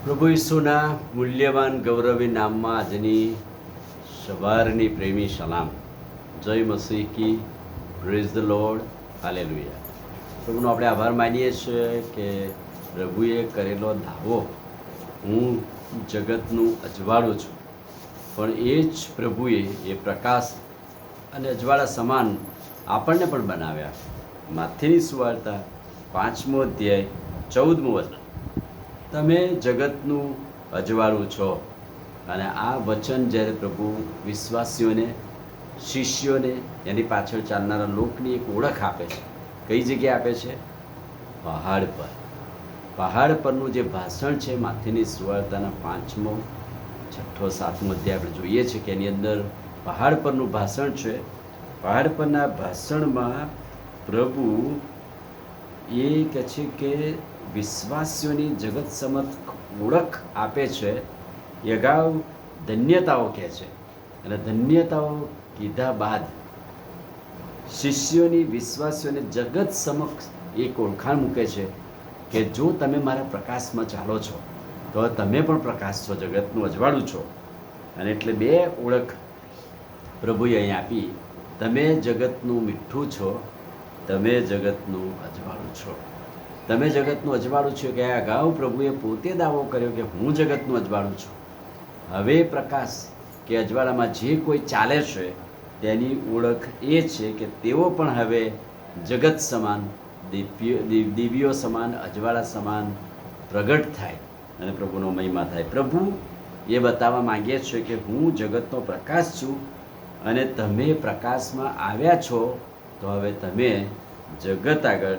પ્રભુ ઈસુના મૂલ્યવાન ગૌરવી નામમાં આજની સવારની પ્રેમી સલામ. જય મસીહ કી, પ્રેઝ ધ લોર્ડ, હાલેલુયા. પ્રભુનો આપણે આભાર માનીએ છીએ કે પ્રભુએ કરેલો દાવો, હું જગતનું અજવાળું છું, પણ એ જ પ્રભુએ એ પ્રકાશ અને અજવાળા સમાન આપણને પણ બનાવ્યા. માથેની સુવાર્તા 5મો અધ્યાય 14મું વચન, તમે જગતનું અજવાળું છો. અને આ વચન જ્યારે પ્રભુ વિશ્વાસીઓને, શિષ્યોને, એની પાછળ ચાલનારા લોકની એક ઓળખ આપે છે. કઈ જગ્યાએ આપે છે? પહાડ પર. પહાડ પરનું જે ભાષણ છે, માથેની સુવાર્તાના 5મો, 6ઠ્ઠો, 7મો અધ્યાય આપણે જોઈએ છીએ કે એની અંદર પહાડ પરનું ભાષણ છે. પહાડ પરના ભાષણમાં પ્રભુ એ કહે છે કે વિશ્વાસીઓની જગત સમક્ષ ઓળખ આપે છે. એ અગાઉ ધન્યતાઓ કહે છે, અને ધન્યતાઓ કીધા બાદ શિષ્યોની, વિશ્વાસીઓને જગત સમક્ષ એક ઓળખાણ મૂકે છે કે જો તમે મારા પ્રકાશમાં ચાલો છો તો તમે પણ પ્રકાશ છો, જગતનું અજવાળું છો. અને એટલે બે ઓળખ પ્રભુએ અહીં આપી. તમે જગતનું મીઠું છો, તમે જગતનું અજવાળું છો. તમે જગતનું અજવાળું છો કે અગાઉ પ્રભુએ પોતે દાવો કર્યો કે હું જગતનું અજવાળું છું. હવે પ્રકાશ કે અજવાળામાં જે કોઈ ચાલે છે તેની ઓળખ એ છે કે તેઓ પણ હવે જગત સમાન, દિવ્યો સમાન, અજવાળા સમાન પ્રગટ થાય અને પ્રભુનો મહિમા થાય. પ્રભુ એ બતાવવા માંગે છે કે હું જગતનો પ્રકાશ છું, અને તમે પ્રકાશમાં આવ્યા છો તો હવે તમે જગત આગળ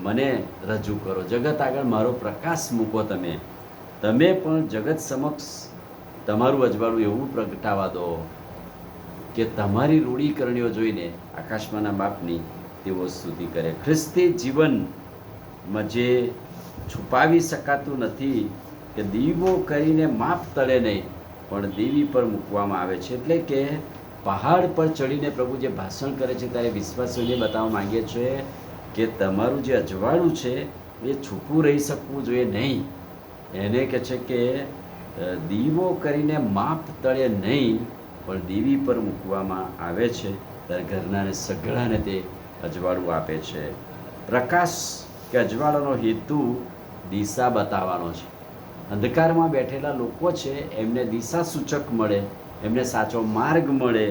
મને રજૂ કરો, જગત આગળ મારો પ્રકાશ મૂકો. તમે પણ જગત સમક્ષ તમારું અજવાળું એવું પ્રગટાવા દો કે તમારી રૂઢીકરણીઓ જોઈને આકાશમાંના બાપની તેઓ સ્તુતિ કરે. ખ્રિસ્તી જીવનમાં જે છુપાવી શકાતું નથી કે દીવો કરીને માપ તળે નહીં, પણ દેવી પર મૂકવામાં આવે છે. એટલે કે પહાડ પર ચડીને પ્રભુ જે ભાષણ કરે છે ત્યારે વિશ્વાસીઓને બતાવવા માંગે છે કે તમારું જે અજવાળું છે એ છૂપું રહી શકવું જોઈએ નહીં. એને કહે છે કે દીવો કરીને માપ તળે નહીં, પણ દેવી પર મૂકવામાં આવે છે. ત્યારે ઘરનાને સઘળાને તે અજવાળું આપે છે. પ્રકાશ કે અજવાળાનો હેતુ દિશા બતાવવાનો છે. અંધકારમાં બેઠેલા લોકો છે એમને દિશા સૂચક મળે, એમને સાચો માર્ગ મળે.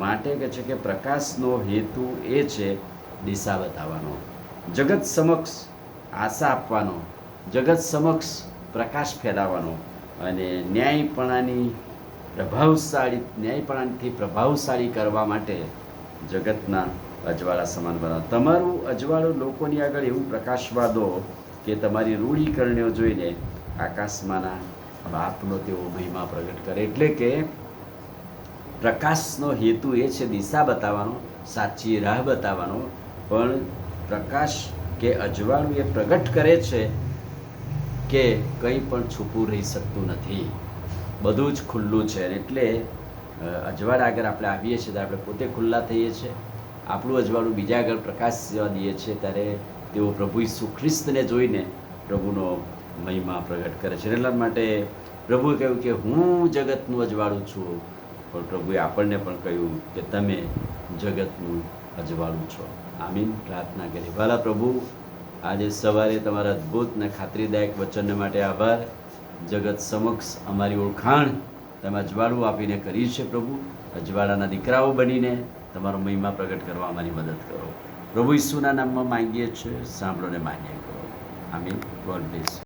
માટે કહે છે કે પ્રકાશનો હેતુ એ છે દિશા બતાવવાનો, જગત સમક્ષ આશા આપવાનો, જગત સમક્ષ પ્રકાશ ફેલાવવાનો, અને ન્યાયપણાથી પ્રભાવશાળી કરવા માટે જગતના અજવાળા સમાન બનાવો. તમારું અજવાળું લોકોની આગળ એવું પ્રકાશવા દો કે તમારી રૂઢીકરણીઓ જોઈને આકાશમાંના બાપનો તેઓ મહિમા પ્રગટ કરે. એટલે કે પ્રકાશનો હેતુ એ છે દિશા બતાવવાનો, સાચી રાહ બતાવવાનો. પણ પ્રકાશ કે અજવાળું એ પ્રગટ કરે છે કે કંઈ પણ છૂપું રહી શકતું નથી, બધું જ ખુલ્લું છે. એટલે અજવાળા આગળ આપણે આવીએ છીએ ત્યારે આપણે પોતે ખુલ્લા થઈએ છીએ. આપણું અજવાળું બીજા આગળ પ્રકાશ સેવા દઈએ છીએ ત્યારે તેઓ પ્રભુ ઈસુ ખ્રિસ્તને જોઈને પ્રભુનો મહિમા પ્રગટ કરે છે. એટલા માટે પ્રભુએ કહ્યું કે હું જગતનું અજવાળું છું, પણ પ્રભુએ આપણને પણ કહ્યું કે તમે જગતનું અજવાળું છો. આમીન. પ્રાર્થના કરી. ભલા પ્રભુ, આજે સવારે તમારા અદ્ભુત અને ખાતરીદાયક વચનને માટે આભાર. જગત સમક્ષ અમારી ઓળખાણ તમે અજવાળું આપીને કરી છે. પ્રભુ, અજવાળાના દીકરાઓ બનીને તમારો મહિમા પ્રગટ કરવા અમારી મદદ કરો. પ્રભુ ઈસુના નામમાં માંગીએ છીએ, સાંભળો ને માન્ય કરો. આમીન. God bless.